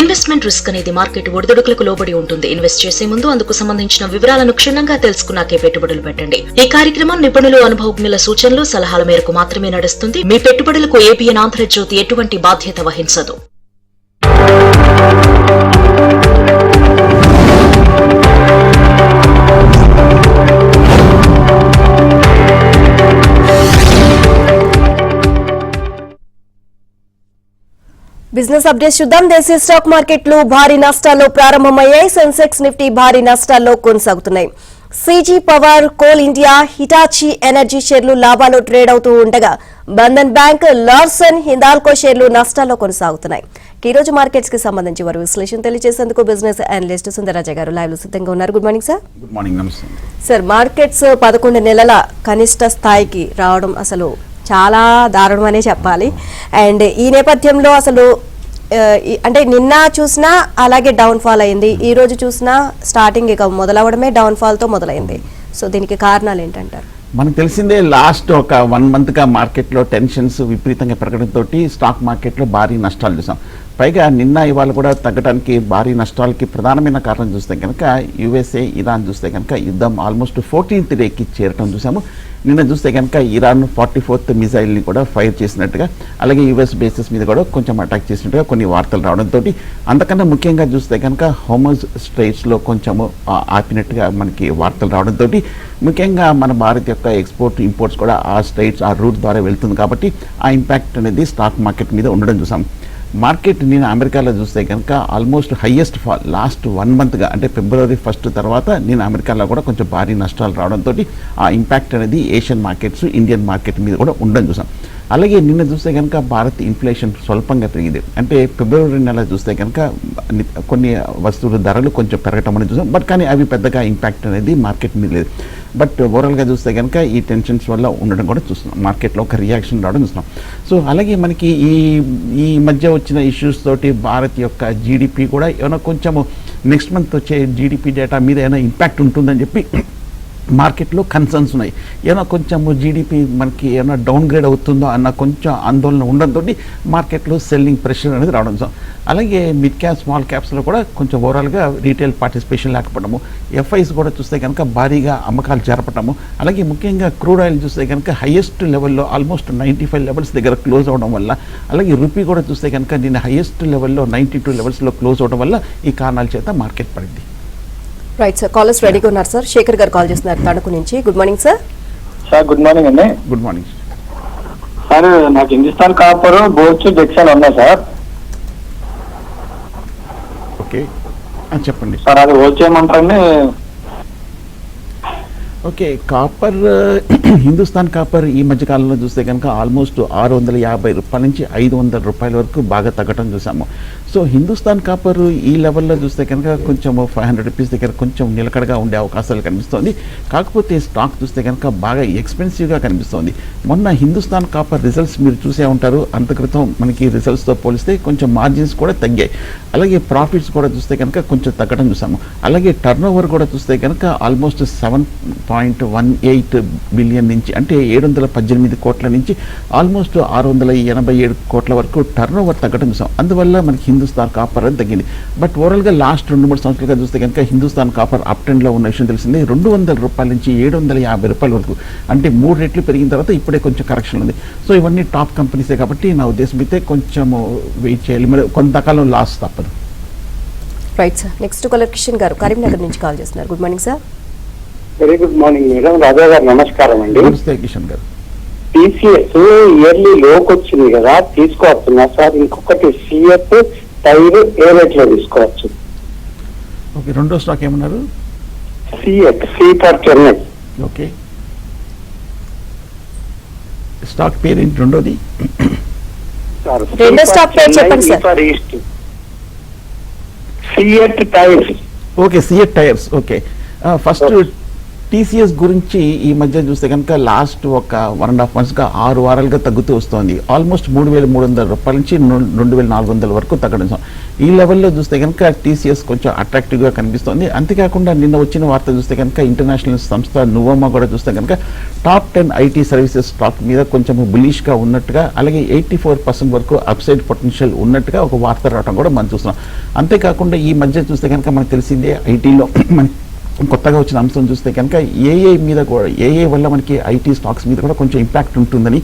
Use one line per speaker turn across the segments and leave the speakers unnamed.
Investment risk అనేది market ఒడిదుడుకులకు లోబడి ఉంటుంది. ఇన్వెస్ట్ చేసే ముందు అందుకు సంబంధించిన వివరాలను క్షుణ్ణంగా తెలుసుకున్నాకే పెట్టుబడులు పెట్టండి. ఈ కార్యక్రమం నిపుణులు, అనుభవజ్ఞుల సూచనలు, సలహాల మేరకు మాత్రమే నడుస్తుంది. మీ పెట్టుబడులకు ఏబిఎన్ ఆంధ్రజ్యోతి ఎటువంటి బాధ్యత వహించదు.
బిజినెస్ అప్డేట్స్ చూద్దాం. దేశీయ స్టాక్ మార్కెట్లు భారీ నష్టాల్లో ప్రారంభమయ్యాయి. సెన్సెక్స్, నిఫ్టీ భారీ నష్టాల్లో కొనసాగుతున్నాయి. CG power, coal India, Hitachi energy షేర్లు లాభాలు ట్రేడ్ అవుతూ ఉండగా బంధన్ బ్యాంక్, లార్సన్, హిందాల్కో షేర్లు నష్టాల్లో కొనసాగుతున్నాయి. ఈ రోజు మార్కెట్స్ కి సంబంధించి వారు విశ్లేషణ తెలియజేసేందుకు బిజినెస్ అనలిస్ట్ సుందరరాజ గారు లైవ్ లో సిద్ధంగా ఉన్నారు. Good morning sir.
Good morning. నమస్తే
సార్. మార్కెట్స్ 11 నెలల కనిష్ట స్థాయికి రావడం అసలు చాలా దారుణం అనే చెప్పాలి. అండ్ ఈ నేపథ్యంలో అసలు అంటే నిన్న చూసినా అలాగే డౌన్ ఫాల్ అయింది, ఈ రోజు చూసినా స్టార్టింగ్ ఇక మొదలవడమే డౌన్ ఫాల్ తో మొదలైంది. సో దీనికి కారణాలు ఏంటంటారు?
మనకు తెలిసిందే, లాస్ట్ ఒక 1 మంత్ గా మార్కెట్లో టెన్షన్స్ విపరీతంగా పెరగడంతో స్టాక్ మార్కెట్లో భారీ నష్టాలు చూసాం. పైగా నిన్న ఇవాళ కూడా తగ్గడానికి భారీ నష్టాలకి ప్రధానమైన కారణం చూస్తే కనుక యుఎస్ఏ, ఇరాన్ చూస్తే కనుక యుద్ధం ఆల్మోస్ట్ 14th డేకి చేరటం చూసాము. నిన్న చూస్తే కనుక ఇరాన్ 44th మిజైల్ని కూడా ఫైర్ చేసినట్టుగా, అలాగే యుఎస్ బేసెస్ మీద కూడా కొంచెం అటాక్ చేసినట్టుగా కొన్ని వార్తలు రావడంతో, అంతకన్నా ముఖ్యంగా చూస్తే కనుక హోమస్ స్ట్రైట్స్లో కొంచెము ఆపినట్టుగా మనకి వార్తలు రావడంతో, ముఖ్యంగా మన భారత్ యొక్క ఎక్స్పోర్ట్ ఇంపోర్ట్స్ కూడా ఆ స్ట్రైట్స్, ఆ రూట్ ద్వారా వెళ్తుంది కాబట్టి ఆ ఇంపాక్ట్ అనేది స్టాక్ మార్కెట్ మీద ఉండడం చూసాం. మార్కెట్ నేను అమెరికాలో చూస్తే కనుక ఆల్మోస్ట్ హయ్యెస్ట్ ఫాల్ లాస్ట్ 1 మంత్గా, అంటే February 1st తర్వాత నేను అమెరికాలో కూడా కొంచెం భారీ నష్టాలు రావడంతో ఆ ఇంపాక్ట్ అనేది ఏషియన్ మార్కెట్స్, ఇండియన్ మార్కెట్ మీద కూడా ఉండడం చూసాం. అలాగే నిన్న చూస్తే కనుక భారత్ ఇన్ఫ్లేషన్ స్వల్పంగా పెరిగింది. అంటే ఫిబ్రవరి నెల చూస్తే కనుక కొన్ని వస్తువుల ధరలు కొంచెం పెరగటం అనేది చూసాం. బట్ కానీ అవి పెద్దగా ఇంపాక్ట్ అనేది మార్కెట్ మీద లేదు. బట్ ఓవరాల్గా చూస్తే కనుక ఈ టెన్షన్స్ వల్ల ఉండడం కూడా చూస్తున్నాం, మార్కెట్లో ఒక రియాక్షన్ రావడం చూస్తున్నాం. సో అలాగే మనకి ఈ మధ్య వచ్చిన ఇష్యూస్ తోటి భారత్ యొక్క జీడిపి కూడా ఏమైనా కొంచెము నెక్స్ట్ మంత్ వచ్చే జీడిపి డేటా మీద ఏమైనా ఇంపాక్ట్ ఉంటుందని చెప్పి మార్కెట్లో కన్సర్న్స్ ఉన్నాయి. ఏమైనా కొంచెం జీడిపి మనకి ఏమైనా డౌన్ గ్రేడ్ అవుతుందో అన్న కొంచెం ఆందోళన ఉండడంతో మార్కెట్లో సెల్లింగ్ ప్రెషర్ అనేది రావడం. అలాగే మిడ్ క్యాప్, స్మాల్ క్యాప్స్లో కూడా కొంచెం ఓవరాల్గా రీటైల్ పార్టిసిపేషన్ లేకపోవడము, ఎఫ్ఐస్ కూడా చూస్తే కనుక భారీగా అమ్మకాలు జరపడము, అలాగే ముఖ్యంగా క్రూడ్ ఆయిల్ చూస్తే కనుక హయ్యెస్ట్ లెవెల్లో ఆల్మోస్ట్ 95 లెవెల్స్ దగ్గర క్లోజ్ అవడం వల్ల, అలాగే రూపీ కూడా చూస్తే కనుక నిన్న హయ్యెస్ట్ లెవెల్లో 92 లెవెల్స్లో క్లోజ్ అవడం వల్ల ఈ కారణాల చేత మార్కెట్ పడింది.
Right sir. కాలర్స్ రెడీగా ఉన్నారు సార్. శేఖర్ గారు కాల్ చేస్తున్నారు తణుకు నుంచి. Good morning sir.
Sir good morning అండి.
Good morning
sir. నాకు హిందుస్థాన్ కాపర్, బోర్డ్స్, జెక్సన్ ఉన్నాయి సార్.
ఓకే చెప్పండి
సార్. అది హోల్డ్ చేయమంటారండి?
ఓకే. కాపర్, హిందుస్థాన్ కాపర్ ఈ మధ్య కాలంలో చూస్తే కనుక ఆల్మోస్ట్ 650 రూపాయల నుంచి 500 రూపాయల వరకు బాగా తగ్గటం చూసాము. సో హిందుస్థాన్ కాపర్ ఈ లెవెల్లో చూస్తే కనుక కొంచెం 500 రూపీస్ దగ్గర కొంచెం నిలకడగా ఉండే అవకాశాలు కనిపిస్తోంది. కాకపోతే స్టాక్ చూస్తే కనుక బాగా ఎక్స్పెన్సివ్గా కనిపిస్తోంది. మొన్న హిందుస్థాన్ కాపర్ రిజల్ట్స్ మీరు చూసే ఉంటారు. అంత క్రితం మనకి రిజల్ట్స్తో పోలిస్తే కొంచెం మార్జిన్స్ కూడా తగ్గాయి. అలాగే ప్రాఫిట్స్ కూడా చూస్తే కనుక కొంచెం తగ్గడం చూసాము. అలాగే టర్న్ ఓవర్ కూడా చూస్తే కనుక ఆల్మోస్ట్ 7.18 బిలియన్ నుంచి, అంటే 718 కోట్ల నుంచి ఆల్మోస్ట్ 687 కోట్ల వరకు టర్న్ ఓవర్ తగ్గడం చూసాం. అందువల్ల మనకి హిందుస్థాన్ కాపర్ అని తగ్గింది. బట్ ఓవరాల్గా లాస్ట్ 2-3 సంవత్సరాలుగా చూస్తే కనుక హిందుస్థాన్ కాపర్ అప్ ట్రెండ్లో ఉన్న విషయం తెలిసింది. 200 రూపాయల నుంచి 750 రూపాయల వరకు, అంటే 3 రెట్లు పెరిగిన తర్వాత ఇప్పుడే కొంచెం కరెక్షన్ ఉంది. సో ఇవన్నీ టాప్ కంపెనీసే కాబట్టి నా ఉద్దేశం అయితే కొంచెం వెయిట్ చేయాలి, మరి కొంతకాలం లాస్ తప్పదు.
Right sir. Next caller Kishan garu Karimnagar నుంచి కాల్ చేస్తున్నారు. Good morning sir.
Very good morning madam. Raja garu నమస్కారం అండి.
నమస్తే కిషన్ గారు.
టీసీఎస్ ఇయర్లీ లోకి వచ్చింది కదా, తీసుకోవచ్చున్నా సార్? ఇంకొకటి సిఎఫ్ టైర్ ఏ రేట్ లో తీసుకోవచ్చు?
ఓకే. రెండో స్టాక్ ఏమన్నారు?
CF, C for Chennai.
Okay. Stock పేరు ఏంటి రెండోది?
రెండో స్టాక్ పేరు చెప్పండి సార్.
ఫర్ ఈస్ట్, CEAT tyres.
Okay. CEAT tyres. Okay. First TCS గురించి ఈ మధ్య చూస్తే కనుక లాస్ట్ ఒక 1.5 monthsగా 6 వారాలుగా తగ్గుతూ వస్తుంది. ఆల్మోస్ట్ 3,300 రూపాయల నుంచి 2,400 వరకు తగ్గడం. ఈ లెవెల్లో చూస్తే కనుక టీసీఎస్ కొంచెం అట్రాక్టివ్గా కనిపిస్తుంది. అంతేకాకుండా నిన్న వచ్చిన వార్త చూస్తే కనుక ఇంటర్నేషనల్ సంస్థ నువోమా కూడా చూస్తే కనుక టాప్ 10 ఐటీ సర్వీసెస్ స్టాక్ మీద కొంచెం బులిష్గా ఉన్నట్టుగా, అలాగే 84% వరకు అప్సైడ్ పొటెన్షియల్ ఉన్నట్టుగా ఒక వార్త రావడం కూడా మనం చూస్తున్నాం. అంతేకాకుండా ఈ మధ్య చూస్తే కనుక మనకు తెలిసిందే ఐటీలో కొత్తగా వచ్చిన అంశం చూస్తే కనుక ఏఐ మీద కూడా, ఏఐ వల్ల మనకి ఐటీ స్టాక్స్ మీద కూడా కొంచెం ఇంపాక్ట్ ఉంటుందని,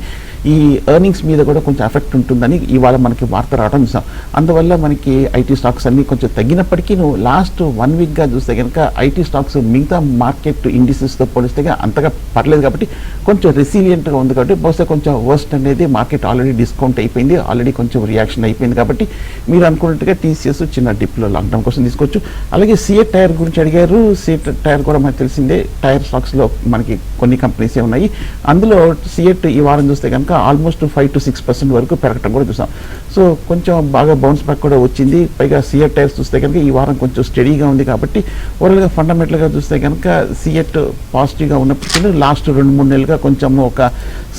ఈ ఎర్నింగ్స్ మీద కూడా కొంచెం ఎఫెక్ట్ ఉంటుందని ఇవాళ మనకి వార్త రావడం చూసాం. అందువల్ల మనకి ఐటీ స్టాక్స్ అన్ని కొంచెం తగ్గినప్పటికీ లాస్ట్ 1 weekగా చూస్తే కనుక ఐటీ స్టాక్స్ మిగతా మార్కెట్ ఇండిసెస్తో పోలిస్తే అంతగా పర్లేదు కాబట్టి కొంచెం రెసిలియంట్గా ఉంది. కాబట్టి బహుశా కొంచెం వర్స్ట్ అనేది మార్కెట్ ఆల్రెడీ డిస్కౌంట్ అయిపోయింది, ఆల్రెడీ కొంచెం రియాక్షన్ అయిపోయింది. కాబట్టి మీరు అనుకున్నట్టుగా టీసీఎస్ చిన్న డిప్లో లాంగ్ టర్మ్ కోసం తీసుకోవచ్చు. అలాగే సిఎట్ టైర్ గురించి అడిగారు. సిఎట్ టైర్ కూడా మనకు తెలిసిందే, టైర్ స్టాక్స్లో మనకి కొన్ని కంపెనీసే ఉన్నాయి. అందులో సిఎట్ ఈ వారం చూస్తే కనుక ఆల్మోస్ట్ 5 to 6% వరకు పెరగటం కూడా చూసాం. సో కొంచెం బాగా బౌన్స్ బ్యాక్ కూడా వచ్చింది. పైగా సిఎట్ టైర్స్ చూస్తే కనుక ఈ వారం కొంచెం స్టడీగా ఉంది. కాబట్టి ఓవరాల్గా ఫండమెంటల్గా చూస్తే కనుక సిఎట్ పాజిటివ్గా ఉన్నప్పటికీ లాస్ట్ 2-3 నెలలుగా కొంచెం ఒక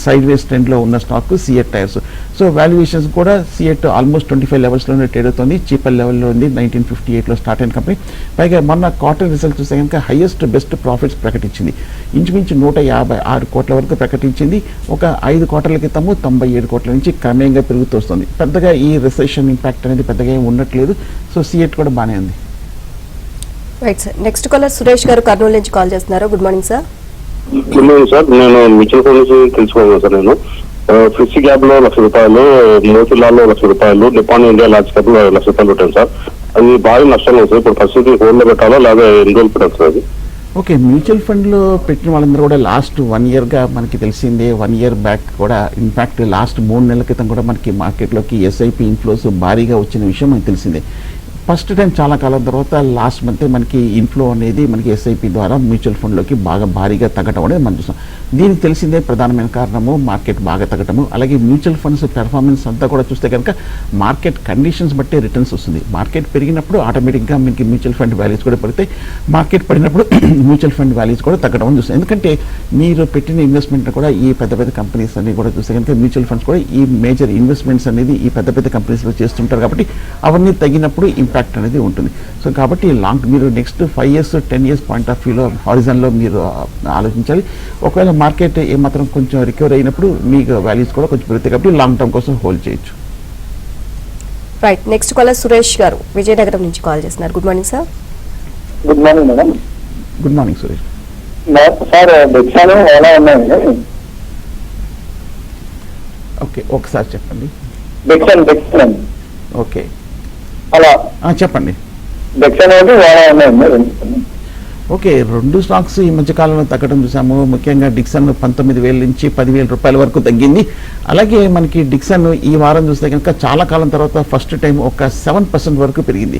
సైడ్ వేస్ ట్రెండ్లో ఉన్న స్టాక్ సిఎట్ టైర్స్. సో వాల్యుయేషన్స్ కూడా సిఎట్ ఆల్మోస్ట్ 25 లెవెల్స్లోనే ట్రేడ్ అవుతుంది. చీపర్ లెవెల్లో ఉంది. 1958లో స్టార్ట్ అయిన కంపెనీ. పైగా మొన్న క్వార్టర్ రిజల్ట్ చూస్తే కనుక హైయెస్ట్ బెస్ట్ ప్రాఫిట్స్ ప్రకటించింది. ఇంచుమించు 156 కోట్ల వరకు ప్రకటించింది. ఒక 5 క్వార్టర్ల క్రితము 97 కోట్ల నుంచి క్రమేణంగా పెరుగుతూ వస్తుంది. పెద్దగా ఈ రిసెషన్ ఇంపాక్ట్ అనేది పెద్దగా ఏమి ఉండట్లేదు. సో సిఎట్ కూడా బాగానే ఉంది.
Right sir. Next caller Suresh garu Kurnool నుంచి కాల్ చేస్తున్నారు. Good morning sir.
Good morning sir. నేను మ్యూచువల్ ఫండ్ నుంచి తెలుసుకోవాలి సార్. నేను ఫ్రిక్సీ గ్యాప్ లో 1,00,000 రూపాయలు, మోతిలాల్లో 1,00,000 రూపాయలు, నిపాన్ ఇండియా లార్జ్ క్యాప్ లో 1,00,000 రూపాయలు పెట్టాను సార్. అది బాగా నష్టాలు వస్తాయి. ఇప్పుడు పరిస్థితి హోల్డ్ లో పెట్టాలా లేదా ఎన్ని రోజులు పెట్టాలి సార్ అది?
ఓకే, మ్యూచువల్ ఫండ్లో పెట్టిన వాళ్ళందరూ కూడా లాస్ట్ 1 yearగా మనకి తెలిసిందే. 1 year బ్యాక్ కూడా ఇన్ఫ్యాక్ట్ లాస్ట్ 3 నెలల క్రితం కూడా మనకి మార్కెట్లోకి ఎస్ఐపి ఇన్ఫ్లోస్ భారీగా వచ్చిన విషయం మనకి తెలిసిందే. ఫస్ట్ టైం చాలా కాలం తర్వాత లాస్ట్ మంత్ మనకి ఇన్ఫ్లో అనేది మనకి ఎస్ఐపి ద్వారా మ్యూచువల్ ఫండ్లోకి బాగా భారీగా తగ్గడం అనేది మనం చూస్తాం. దీనికి తెలిసిందే ప్రధానమైన కారణము మార్కెట్ బాగా తగ్గటము. అలాగే మ్యూచువల్ ఫండ్స్ పెర్ఫార్మెన్స్ అంతా కూడా చూస్తే కనుక మార్కెట్ కండిషన్స్ బట్టే రిటర్న్స్ వస్తుంది. మార్కెట్ పెరిగినప్పుడు ఆటోమేటిక్గా మీకు మ్యూచువల్ ఫండ్ వాల్యూస్ కూడా పెరుగుతాయి. మార్కెట్ పడినప్పుడు మ్యూచువల్ ఫండ్ వాల్యూస్ కూడా తగ్గడం చూస్తాం. ఎందుకంటే మీరు పెట్టిన ఇన్వెస్ట్మెంట్ కూడా ఈ పెద్ద పెద్ద కంపెనీస్ అన్ని కూడా చూస్తే కనుక మ్యూచువల్ ఫండ్స్ కూడా ఈ మేజర్ ఇన్వెస్ట్మెంట్స్ అనేది ఈ పెద్ద పెద్ద కంపెనీస్లో చేస్తుంటారు. కాబట్టి అవన్నీ తగ్గినప్పుడు ఇంపాక్ట్ అనేది ఉంటుంది. సో కాబట్టి మీరు next 5 years 10 years point of వ్యూలో హారిజన్లో మీరు ఆలోచించాలి. ఒకవేళ మార్కెట్ ఏమాత్రం కొంచెం రికవర్ అయినప్పుడు మీకు వాల్యూస్ కూడా కొంచెం పెరుగుతాయి. కాబట్టి లాంగ్ టర్మ్ కోసం హోల్డ్ చేయొచ్చు.
Right. Next caller Suresh garu Vizianagaram నుంచి కాల్ చేస్తున్నారు. Good morning sir.
Good morning madam.
Good morning Suresh.
Sir డెక్సాన్ ఎలా ఉన్నాయండి?
ఓకే, ఒకసారి చెప్పండి.
డెక్సాన్
ఓకే,
అలా
చెప్పండి.
డెక్సాన్ అంటే ఎలా ఉన్నాయండి?
ఓకే, 2 స్టాక్స్ ఈ మధ్యకాలంలో తగ్గడం చూసాము. ముఖ్యంగా డిక్సన్ 19,000 నుంచి 10,000 రూపాయల వరకు తగ్గింది. అలాగే మనకి డిక్సన్ ఈ వారం చూస్తే కనుక చాలా కాలం తర్వాత ఫస్ట్ టైం ఒక 7% వరకు పెరిగింది.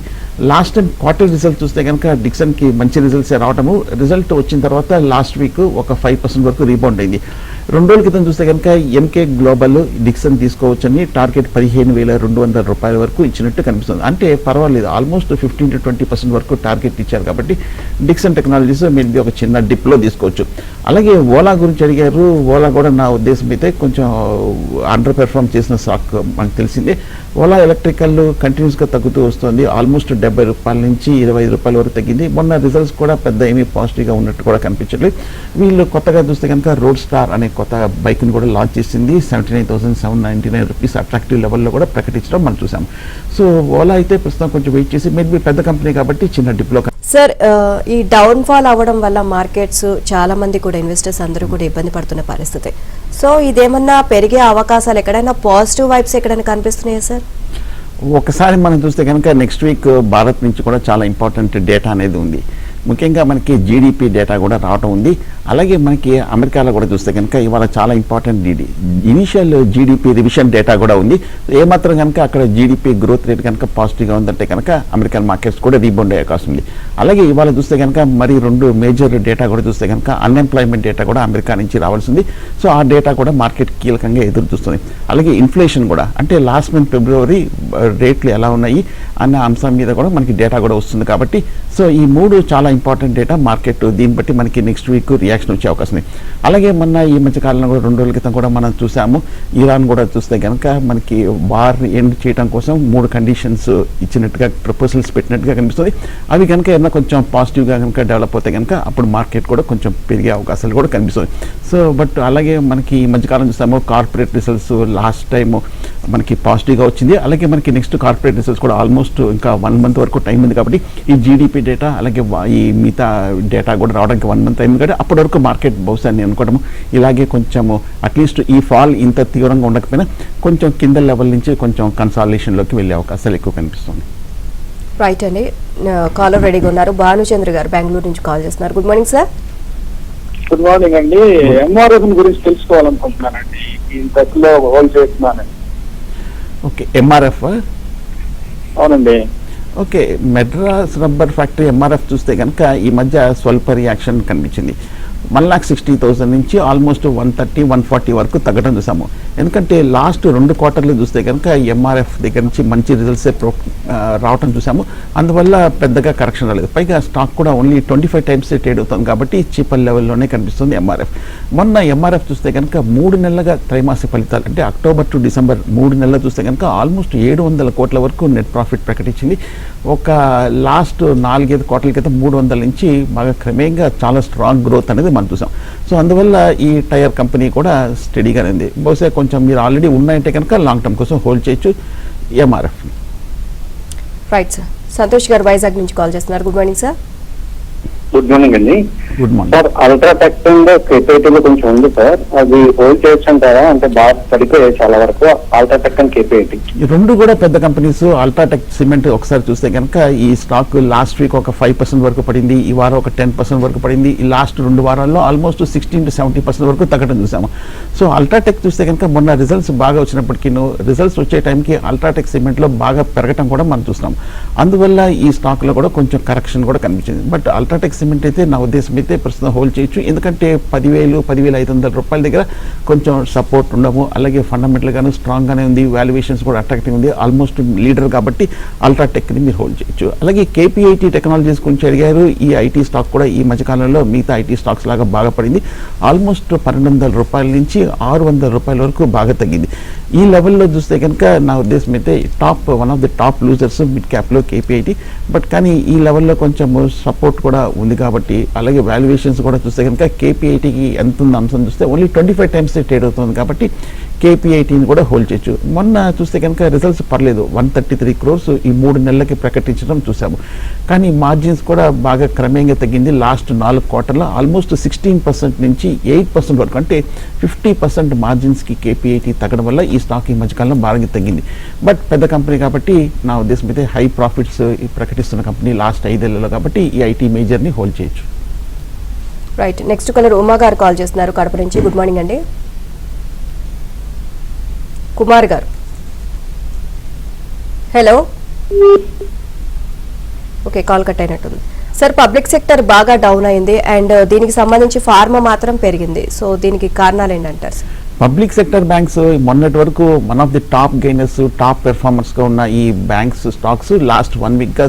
లాస్ట్ టైం క్వార్టర్ రిజల్ట్ చూస్తే కనుక డిక్సన్కి మంచి రిజల్ట్స్ రావడము, రిజల్ట్ వచ్చిన తర్వాత లాస్ట్ వీక్ ఒక 5% వరకు రీబౌండ్ అయింది. 2 రోజుల క్రితం చూస్తే కనుక ఎంకే గ్లోబల్ డిక్సన్ తీసుకోవచ్చని టార్గెట్ 15,200 రూపాయల వరకు ఇచ్చినట్టు కనిపిస్తుంది. అంటే పర్వాలేదు, ఆల్మోస్ట్ 15 to 20% వరకు టార్గెట్ ఇచ్చారు. కాబట్టి డిక్సన్ టెక్నాలజీస్ మీరు ఒక చిన్న డిప్లో తీసుకోవచ్చు. అలాగే ఓలా గురించి అడిగారు. ఓలా కూడా నా ఉద్దేశం అయితే కొంచెం అండర్ పెర్ఫార్మ్ చేసిన స్టాక్ మనకు తెలిసిందే. ఓలా ఎలక్ట్రికల్ కంటిన్యూస్గా తగ్గుతూ వస్తుంది. ఆల్మోస్ట్ 70 రూపాయల నుంచి 25 రూపాయల వరకు తగ్గింది. మొన్న రిజల్ట్స్ కూడా పెద్ద ఏమీ పాజిటివ్గా ఉన్నట్టు కూడా కనిపించట్లేదు. వీళ్ళు కొత్తగా చూస్తే కనుక రోడ్ స్టార్ అనే కొత్త బైక్ని కూడా లాంచ్ చేసింది. 79,799 రూపీస్ అట్రాక్టివ్ లెవెల్లో కూడా ప్రకటించడం మనం చూసాం. సో ఓలా అయితే ప్రస్తుతం కొంచెం వెయిట్ చేసి, మేబీ పెద్ద కంపెనీ కాబట్టి చిన్న డిప్లో.
సార్, ఈ డౌన్ ఫాల్ అవ్వడం వల్ల మార్కెట్స్ చాలా మంది కూడా ఇన్వెస్టర్స్ అందరూ కూడా ఇబ్బంది పడుతున్న పరిస్థితి. సో ఇదేమన్నా పెరిగే అవకాశాలు ఎక్కడైనా పాజిటివ్ వైబ్స్ ఎక్కడైనా కనిపిస్తున్నాయా సార్?
ఒకసారి మనం చూస్తే కనుక నెక్స్ట్ వీక్ భారత్ నుంచి కూడా చాలా ఇంపార్టెంట్ డేటా అనేది ఉంది. ముఖ్యంగా మనకి జీడిపి డేటా కూడా రావడం ఉంది. అలాగే మనకి అమెరికాలో కూడా చూస్తే కనుక ఇవాళ చాలా important initial GDP revision data కూడా ఉంది. ఏమాత్రం కనుక అక్కడ జీడిపి గ్రోత్ రేట్ కనుక పాజిటివ్గా ఉందంటే కనుక అమెరికన్ మార్కెట్స్ కూడా రీబౌండ్ అయ్యే అవకాశం ఉంది. అలాగే ఇవాళ చూస్తే కనుక మరి 2 మేజర్ డేటా కూడా చూస్తే కనుక అన్ఎంప్లాయ్మెంట్ డేటా కూడా అమెరికా నుంచి రావాల్సింది. సో ఆ డేటా కూడా మార్కెట్ కీలకంగా ఎదురు చూస్తుంది. అలాగే ఇన్ఫ్లేషన్ కూడా, అంటే లాస్ట్ మంత్ ఫిబ్రవరి రేట్లు ఎలా ఉన్నాయి అన్న అంశం మీద కూడా మనకి డేటా కూడా వస్తుంది. కాబట్టి సో ఈ 3 చాలా చాలా ఇంపార్టెంట్ డేటా మార్కెట్, దీన్ని బట్టి మనకి నెక్స్ట్ వీక్ రియాక్షన్ వచ్చే అవకాశం ఉంది. అలాగే మొన్న ఈ మధ్య కాలంలో కూడా 2 రోజుల క్రితం కూడా మనం చూసాము, ఇరాన్ కూడా చూస్తే కనుక మనకి వార్ ఎండ్ చేయడం కోసం 3 కండిషన్స్ ఇచ్చినట్టుగా ప్రపోజల్స్ పెట్టినట్టుగా కనిపిస్తుంది. అవి కనుక ఏదైనా కొంచెం పాజిటివ్గా కనుక డెవలప్ అవుతే కనుక అప్పుడు మార్కెట్ కూడా కొంచెం పెరిగే అవకాశాలు కూడా కనిపిస్తుంది. సో బట్ అలాగే మనకి ఈ మధ్యకాలం చూసాము కార్పొరేట్ రిజల్ట్స్ లాస్ట్ టైం మనకి పాజిటివ్గా వచ్చింది. అలాగే మనకి నెక్స్ట్ కార్పొరేట్ రిజల్ట్స్ కూడా ఆల్మోస్ట్ ఇంకా 1 మంత్ వరకు టైం ఉంది కాబట్టి ఈ జీడిపి డేటా అలాగే ఈ మిగతా డేటా కూడా రావడానికి 1 మంత్ టైం ఉంది కాబట్టి అప్పటి వరకు మార్కెట్ బహుశా నేను అనుకోవడము ఇలాగే కొంచెము అట్లీస్ట్ ఈ ఫాల్ ఇంత తీవ్రంగా ఉండకపోయినా కొంచెం కింద లెవెల్ నుంచి కొంచెం కన్సాలిడేషన్లోకి వెళ్ళే అవకాశాలు ఎక్కువ కనిపిస్తుంది.
రైట్ అండి, కాలర్ రెడీగా ఉన్నారు. భానుచంద్ర గారు బెంగళూరు నుంచి కాల్ చేస్తున్నారు. Good morning sir.
Good morning అండి. ఎంఆర్ఎఫ్ గురించి తెలుసుకోవాలనుకుంటున్నానండి, ఇంతలో హోల్డ్ చేస్తున్నానండి.
Okay, MRF.
అవునండి.
Okay, Madras rubber factory MRF చూస్తే కనుక ఈ మధ్య స్వల్ప రియాక్షన్ కనిపించింది. 1,60,000 నుంచి ఆల్మోస్ట్ 130-140 వరకు తగ్గడం చూసాము. ఎందుకంటే లాస్ట్ 2 క్వార్టర్లు చూస్తే కనుక ఎంఆర్ఎఫ్ దగ్గర నుంచి మంచి రిజల్ట్సే రావటం చూసాము. అందువల్ల పెద్దగా కరెక్షన్ రాలేదు. పైగా స్టాక్ కూడా ఓన్లీ 25 టైమ్స్ ట్రేడ్ అవుతుంది కాబట్టి చీపర్ లెవెల్లోనే కనిపిస్తుంది ఎంఆర్ఎఫ్. మొన్న ఎంఆర్ఎఫ్ చూస్తే కనుక 3 నెలలుగా త్రైమాసిక ఫలితాలు అంటే అక్టోబర్ టు డిసెంబర్ 3 నెలలు చూస్తే కనుక ఆల్మోస్ట్ 700 కోట్ల వరకు నెట్ ప్రాఫిట్ ప్రకటించింది. ఒక లాస్ట్ 4-5 క్వార్టర్ల క్రితం 300 నుంచి బాగా క్రమేణంగా చాలా స్ట్రాంగ్ గ్రోత్ అనేది మనం చూసాం. సో అందువల్ల ఈ టైర్ కంపెనీ కూడా స్టడీగానే ఉంది. బహుశా కొంచెం మీరు ఆల్రెడీ ఉన్నాయంటే కనుక లాంగ్ టర్మ్ కోసం హోల్డ్ చేయొచ్చు MRF.
Right sir. Santosh garu Vizag నుంచి కాల్ చేస్తున్నారు. Good morning sir.
Good morning అండి.
గుడ్ మార్నింగ్
సార్, అల్ట్రాటెక్ కేపీఐటీలో కొంచెం ఉంది సార్, అది హోల్డ్ చేయొచ్చు అంటారా? అంటే బాగా పడిపోయాయి చాలా వరకు అల్ట్రాటెక్ అండ్ కేపీఐటీ.
ఈ 2 కూడా పెద్ద కంపెనీస్. అల్ట్రాటెక్ సిమెంట్ ఒకసారి చూస్తే కనుక ఈ స్టాక్ లాస్ట్ వీక్ ఒక 5% వరకు పడింది, ఈ వారం ఒక 10% వరకు పడింది. ఈ లాస్ట్ 2 వారాల్లో ఆల్మోస్ట్ 16-70% వరకు తగ్గడం చూసాము. సో అల్ట్రాటెక్ చూస్తే కనుక మొన్న రిజల్ట్స్ బాగా వచ్చినప్పటికీ రిజల్ట్స్ వచ్చే టైంకి అల్ట్రాటెక్ సిమెంట్లో బాగా పెరగటం కూడా మనం చూస్తున్నాం. అందువల్ల ఈ స్టాక్లో కూడా కొంచెం కరెక్షన్ కూడా కనిపించింది. బట్ అల్ట్రాటెక్ సిమెంట్ అయితే నా ఉద్దేశం అయితే ప్రస్తుతం హోల్డ్ చేయొచ్చు. ఎందుకంటే 10,000-10,500 రూపాయల దగ్గర కొంచెం సపోర్ట్ ఉండము. అలాగే ఫండమెంటల్ గాను స్ట్రాంగ్ గానే ఉంది, వాల్యుయేషన్స్ కూడా అట్రాక్టివ్ ఉంది, ఆల్మోస్ట్ లీడర్ కాబట్టి అల్ట్రాటెక్ని మీరు హోల్డ్ చేయొచ్చు. అలాగే కేపీఐటీ టెక్నాలజీస్ గురించి అడిగారు. ఈ ఐటీ స్టాక్ కూడా ఈ మధ్యకాలంలో మిగతా ఐటీ స్టాక్స్ లాగా బాగా పడింది. ఆల్మోస్ట్ 1,200 రూపాయల నుంచి 600 రూపాయల వరకు బాగా తగ్గింది. ఈ లెవెల్లో చూస్తే కనుక నా ఉద్దేశం అయితే one of the top losers mid క్యాప్లో కేపీఐటీ. బట్ కానీ ఈ లెవెల్లో కొంచెం సపోర్ట్ కూడా ఉంది కాబట్టి, అలాగే వాల్యుయేషన్స్ కూడా చూస్తే కనుక కేపీఐటీకి ఎంత ఉంది అంశం చూస్తే ఓన్లీ 25 టైమ్స్ ట్రేడ్ అవుతుంది కాబట్టి కేపీఐటీని కూడా హోల్డ్ చేయొచ్చు. మొన్న చూస్తే కనుక రిజల్ట్స్ పర్లేదు, 133 crores ఈ 3 నెలలకి ప్రకటించడం చూసాము. కానీ మార్జిన్స్ కూడా బాగా క్రమేణంగా తగ్గింది. లాస్ట్ 4 క్వార్టర్లో ఆల్మోస్ట్ 16% నుంచి 8% వరకు, అంటే 50% మార్జిన్స్కి కేపీఐటీ తగ్గడం వల్ల ఈ స్టాక్ ఈ మధ్యకాలంలో బాగా తగ్గింది. బట్ పెద్ద కంపెనీ కాబట్టి నా ఉద్దేశం అయితే హై ప్రాఫిట్స్ ప్రకటిస్తున్న కంపెనీ లాస్ట్ 5 ఏళ్లలో కాబట్టి ఈ ఐటీ మేజర్ని హోల్డ్ చేయొచ్చు.
రైట్, నెక్స్ట్ కాలర్ ఉమా గారు కాల్ చేస్తున్నారు కడప నుంచి. గుడ్ మార్నింగ్ అండి. కుమార్ గారు, హలో. ఓకే, కాల్ కట్ అయినట్టుంది. సార్, పబ్లిక్ సెక్టర్ బాగా డౌన్ అయింది అండ్ దీనికి సంబంధించి ఫార్మా మాత్రం పెరిగింది. సో దీనికి కారణాలు ఏంటంటారు సార్?
పబ్లిక్ సెక్టర్ బ్యాంక్స్ మొన్నటి వరకు one of the top gainers, top పెర్ఫార్మర్స్గా ఉన్న ఈ బ్యాంక్స్ స్టాక్స్ లాస్ట్ 1 వీక్గా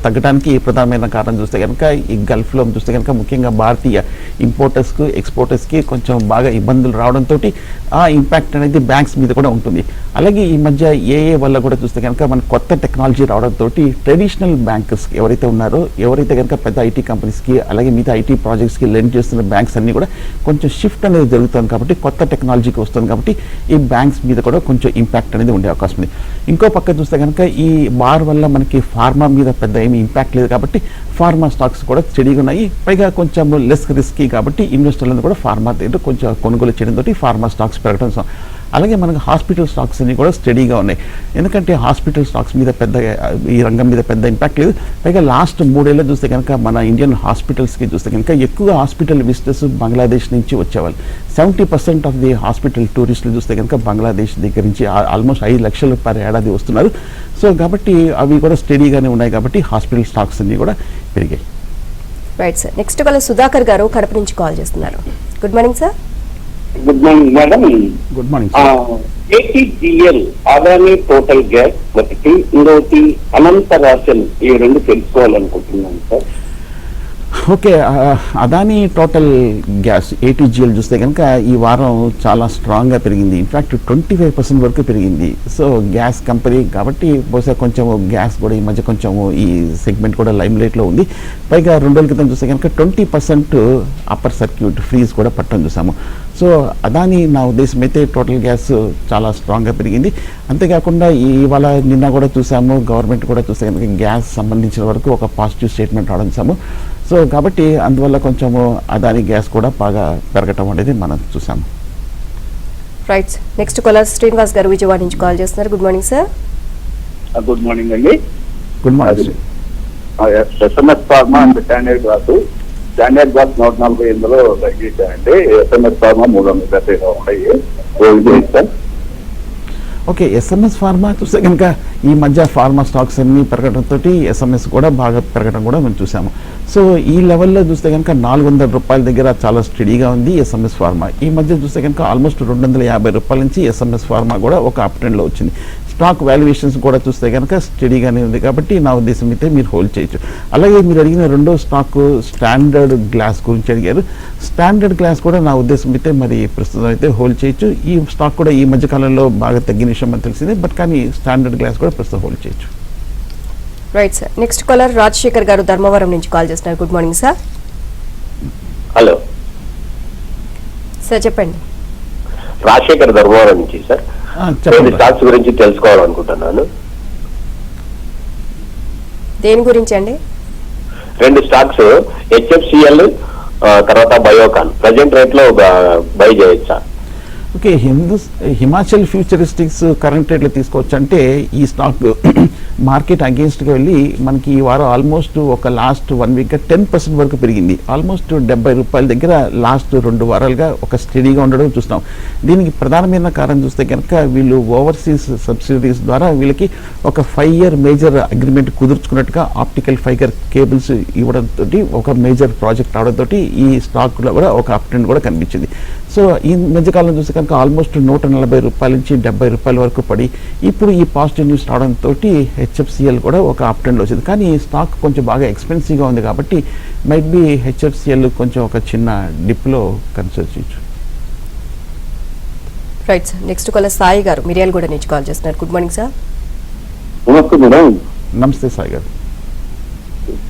తగ్గడానికి ప్రధానమైన కారణం చూస్తే కనుక ఈ గల్ఫ్లో చూస్తే కనుక ముఖ్యంగా భారతీయ ఇంపోర్టర్స్కి ఎక్స్పోర్టర్స్కి కొంచెం బాగా ఇబ్బందులు రావడంతో ఆ ఇంపాక్ట్ అనేది బ్యాంక్స్ మీద కూడా ఉంటుంది. అలాగే ఈ మధ్య ఏఏ వల్ల కూడా చూస్తే కనుక మన కొత్త టెక్నాలజీ రావడంతో ట్రెడిషనల్ బ్యాంకర్స్ ఎవరైతే ఉన్నారో, ఎవరైతే కనుక పెద్ద ఐటీ కంపెనీస్కి అలాగే మిగతా ఐటీ ప్రాజెక్ట్స్కి లెండ్ చేస్తున్న బ్యాంక్స్ అన్నీ కూడా కొంచెం షిఫ్ట్ అనేది జరుగుతుంది కాబట్టి, కొత్త టెక్నాలజీకి వస్తుంది కాబట్టి ఈ బ్యాంక్స్ మీద కూడా కొంచెం ఇంపాక్ట్ అనేది ఉండే అవకాశం ఉంది. ఇంకో పక్క చూస్తే కనుక ఈ వార్ వల్ల మనకి ఫార్మా మీద పెద్ద ఏమీ ఇంపాక్ట్ లేదు కాబట్టి ఫార్మా స్టాక్స్ కూడా స్టడీగా ఉన్నాయి. పైగా కొంచెం లెస్ రిస్కీ కాబట్టి ఇన్వెస్టర్లను కూడా ఫార్మా దగ్గర కొంచెం కొనుగోలు చేయడంతో ఫార్మా స్టాక్స్ పెరగడం. అలాగే మనకు హాస్పిటల్ స్టాక్స్ అన్ని కూడా స్టడీగా ఉన్నాయి. ఎందుకంటే హాస్పిటల్ స్టాక్స్ మీద పెద్దగా ఈ రంగం మీద పెద్ద ఇంపాక్ట్ లేదు. పైగా లాస్ట్ 3 ఏళ్ళు చూస్తే కనుక మన ఇండియన్ హాస్పిటల్స్కి చూస్తే కనుక ఎక్కువ హాస్పిటల్ విజిటర్స్ బంగ్లాదేశ్ నుంచి వచ్చేవాళ్ళు. 70% ఆఫ్ ది హాస్పిటల్ టూరిస్టులు చూస్తే కనుక బంగ్లాదేశ్ దగ్గర నుంచి ఆల్మోస్ట్ 5 లక్షలు పర్ ఏడాది వస్తున్నారు. సో కాబట్టి అవి కూడా స్టడీగానే ఉన్నాయి కాబట్టి హాస్పిటల్ స్టాక్స్ అన్ని కూడా పెరిగాయి.
Right sir, next call Sudhakar garu Kadapa నుంచి కాల్ చేస్తున్నారు. Good morning sir.
Good morning madam.
Good morning.
ATGL Adani total gas ఒకటి, ఇంకొకటి అనంత రాశన్, ఈ 2 తెలుసుకోవాలనుకుంటున్నాను sir.
Okay, Adani total gas ATGL చూస్తే కనుక ఈ వారం చాలా స్ట్రాంగ్గా పెరిగింది. ఇన్ఫ్యాక్ట్ 25% వరకు పెరిగింది. సో గ్యాస్ కంపెనీ కాబట్టి బహుశా కొంచెం గ్యాస్ కూడా ఈ మధ్య కొంచెం ఈ సెగ్మెంట్ కూడా లైమ్ లైట్లో ఉంది. పైగా 2 రోజుల క్రితం చూస్తే కనుక 20% అప్పర్ సర్క్యూట్ ఫ్రీజ్ కూడా పట్టడం చూసాము. సో అదాని నా ఉద్దేశం అయితే టోటల్ గ్యాస్ చాలా స్ట్రాంగ్గా పెరిగింది. అంతేకాకుండా ఇవాళ నిన్న కూడా చూసాము, గవర్నమెంట్ కూడా చూస్తే కనుక గ్యాస్ సంబంధించిన వరకు ఒక పాజిటివ్ స్టేట్మెంట్ రావడం చూసాము. సో కాబట్టి అందువల్ల కొంచెము అదాని గ్యాస్ కూడా బాగా పెరగటం అనేది మనం చూసాము.
రైట్. నెక్స్ట్ కాలర్ శ్రీనివాస్ గారు విజయవాడ నుంచి కాల్ చేస్తున్నారు. Good morning sir.
Good morning అండి.
Good morning.
SMS pharma and standard glass 148లో తగ్గించారండి. SMS ఫార్మా 330 ఉన్నాయి. సార్
ఓకే, SMS ఫార్మా చూస్తే కనుక ఈ మధ్య ఫార్మా స్టాక్స్ అన్ని పెరగడంతో SMS కూడా బాగా పెరగడం కూడా మనం చూసాము. సో ఈ లెవెల్లో చూస్తే కనుక 400 రూపాయల దగ్గర చాలా స్టడీగా ఉంది SMS ఫార్మా. ఈ మధ్య చూస్తే కనుక ఆల్మోస్ట్ 250 రూపాయల నుంచి SMS ఫార్మా కూడా ఒక అప్ ట్రెండ్లో వచ్చింది. స్టాక్ వాల్యుయేషన్స్ కూడా చూస్తే కనుక స్టడీగానే ఉంది కాబట్టి నా ఉద్దేశం అయితే మీరు హోల్డ్ చేయొచ్చు. అలాగే మీరు అడిగిన రెండో స్టాక్ స్టాండర్డ్ గ్లాస్ గురించి అడిగారు. స్టాండర్డ్ గ్లాస్ కూడా నా ఉద్దేశం అయితే మరి ప్రస్తుతం అయితే హోల్డ్ చేయొచ్చు. ఈ స్టాక్ కూడా ఈ మధ్య కాలంలో బాగా తగ్గిన విషయం అని తెలిసింది. బట్ కానీ స్టాండర్డ్ గ్లాస్ కూడా ప్రస్తుతం హోల్డ్ చేయొచ్చు.
Right sir. Next caller Rajasekhar garu Dharmavaram నుంచి కాల్ చేస్తున్నారు. Good morning sir.
Hello
sir చెప్పండి.
రాజశేఖర్ ధర్మవరం నుంచి సార్.
చెప్పండి.
స్టాక్స్ గురించి తెలుసుకోవాలనుకుంటున్నాను.
దేని గురించి అండి?
2 స్టాక్స్ HFCL తర్వాత బయోకాన్ ప్రజెంట్ రేట్ లో బై చేయొచ్చా?
ఓకే, హిమాచల్ ఫ్యూచరిస్టిక్స్ కరెంట్ రేట్లో తీసుకోవచ్చు. అంటే ఈ స్టాక్ మార్కెట్ అగేన్స్ట్గా వెళ్ళి మనకి ఈ వారం ఆల్మోస్ట్ ఒక లాస్ట్ 1 వీక్గా 10% వరకు పెరిగింది. ఆల్మోస్ట్ 70 రూపాయల దగ్గర లాస్ట్ 2 వారాలుగా ఒక స్టడీగా ఉండడం చూస్తాం. దీనికి ప్రధానమైన కారణం చూస్తే కనుక వీళ్ళు ఓవర్సీస్ సబ్సిడీస్ ద్వారా వీళ్ళకి ఒక 5-year మేజర్ అగ్రిమెంట్ కుదుర్చుకున్నట్టుగా ఆప్టికల్ ఫైబర్ కేబుల్స్ ఇవ్వడంతో ఒక మేజర్ ప్రాజెక్ట్ రావడంతో ఈ స్టాక్లో కూడా ఒక అప్ ట్రెండ్ కూడా కనిపించింది. సో ఈ మధ్యకాలం చూస్తే కనుక ఆల్మోస్ట్ 140 రూపాయల నుంచి 70 రూపాయల వరకు పడి ఇప్పుడు ఈ పాజిటివ్ న్యూస్ రావడంతో HFCL కూడా ఒక అప్ ట్రెండ్లో వచ్చింది. కానీ ఈ స్టాక్ కొంచెం బాగా ఎక్స్పెన్సివ్గా ఉంది కాబట్టి మైట్ బి HFCL కొంచెం ఒక చిన్న డిప్లో కన్సిడర్ చేయొచ్చు.
Right sir. Next caller Sai garu Miryalaguda నుంచి కాల్ చేస్తున్నారు. Good morning sir.
నమస్తే మేడం.
నమస్తే సాయి గారు.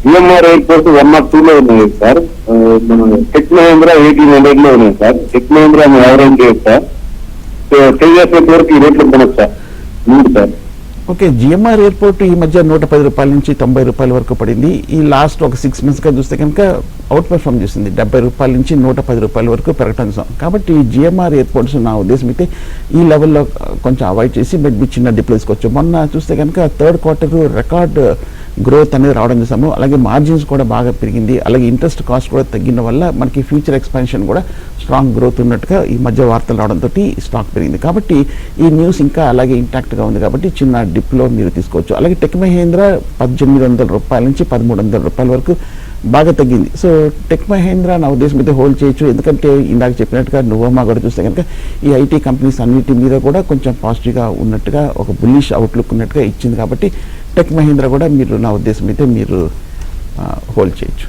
GMR ఎయిర్పోర్ట్ 102లో ఉన్నాయి సార్. మన టెక్ మహేంద్ర 1800లో ఉన్నాయి సార్. టెక్ మహేంద్ర ఎవరైనా చేయొచ్చు సార్. 10 years వరకు ఈ రేట్లు కొనొచ్చు సార్. మూడు సార్.
ఓకే, GMR ఎయిర్పోర్ట్ ఈ మధ్య 110 రూపాయల నుంచి 90 రూపాయల వరకు పడింది. ఈ లాస్ట్ ఒక 6 monthsగా చూస్తే కనుక అవుట్ పెర్ఫార్మ్ చేసింది. 70 రూపాయల నుంచి 110 రూపాయల వరకు పెరగటం చూసాం. కాబట్టి GMR ఎయిర్పోర్ట్స్ నా ఉద్దేశం అయితే ఈ లెవెల్లో కొంచెం అవాయిడ్ చేసి మెడ్బి చిన్న డిప్లో తీసుకోవచ్చు. మొన్న చూస్తే కనుక 3rd quarter రికార్డ్ గ్రోత్ అనేది రావడం చూసాము. అలాగే మార్జిన్స్ కూడా బాగా పెరిగింది. అలాగే ఇంట్రెస్ట్ కాస్ట్ కూడా తగ్గిన వల్ల మనకి ఫ్యూచర్ ఎక్స్పాన్షన్ కూడా స్ట్రాంగ్ గ్రోత్ ఉన్నట్టుగా ఈ మధ్య వార్తలు రావడంతో స్టాక్ పెరిగింది. కాబట్టి ఈ న్యూస్ ఇంకా అలాగే ఇంటాక్ట్గా ఉంది కాబట్టి చిన్న డిప్లో మీరు తీసుకోవచ్చు. అలాగే టెక్ మహేంద్ర 1800 రూపాయల నుంచి 1300 రూపాయల వరకు బాగా తగ్గింది. సో టెక్ మహేంద్ర నా ఉద్దేశం అయితే హోల్డ్ చేయొచ్చు. ఎందుకంటే ఇందాక చెప్పినట్టుగా నువ్వమ్మా కూడా చూస్తే కనుక ఈ ఐటీ కంపెనీస్ అన్నిటి మీద కూడా కొంచెం పాజిటివ్గా ఉన్నట్టుగా ఒక బుల్లిష్ అవుట్లుక్ ఉన్నట్టుగా ఇచ్చింది. కాబట్టి టెక్ మహేంద్ర కూడా మీరు నా ఉద్దేశం అయితే మీరు హోల్డ్ చేయొచ్చు.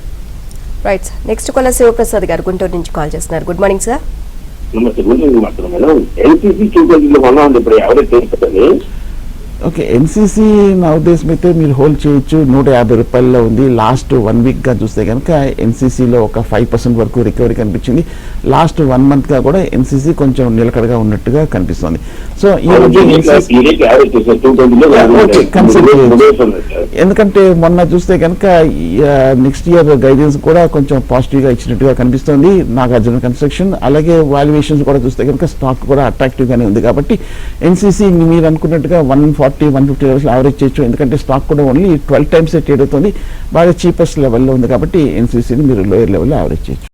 Right sir. Next caller Sivaprasad garu Guntur నుంచి కాల్ చేస్తున్నారు. Good morning sir.
నమస్తే. గుంటూరు మాట్లాడు మేడం. NCC 220లో కొన్నా ఉంది. ఇప్పుడు ఎవరైతే తెలుస్తుంది?
ఓకే, NCC నా ఉద్దేశం అయితే మీరు హోల్డ్ చేయొచ్చు. 150 రూపాయల్లో ఉంది. లాస్ట్ 1 వీక్గా చూస్తే కనుక NCCలో ఒక 5% వరకు రికవరీ కనిపించింది. లాస్ట్ 1 monthగా కూడా NCC కొంచెం నిలకడగా ఉన్నట్టుగా కనిపిస్తుంది. సో ఈ ఎందుకంటే మొన్న చూస్తే కనుక నెక్స్ట్ ఇయర్ గైడెన్స్ కూడా కొంచెం పాజిటివ్గా ఇచ్చినట్టుగా కనిపిస్తుంది. నాగార్జున కన్స్ట్రక్షన్ అలాగే వాల్యుయేషన్స్ కూడా చూస్తే కనుక స్టాక్ కూడా అట్రాక్టివ్గానే ఉంది. కాబట్టి NCC మీరు అనుకున్నట్టుగా 140-150 లెవెల్స్ యావరేజ్ చేయొచ్చు. ఎందుకంటే స్టాక్ కూడా ఓన్లీ 12 times ట్రేడ్ అవుతుంది. బాగా చీపెస్ట్ లెవెల్లో ఉంది కాబట్టి NCCని మీరు లోయర్ లెవెల్లో యావరేజ్ చేయొచ్చు.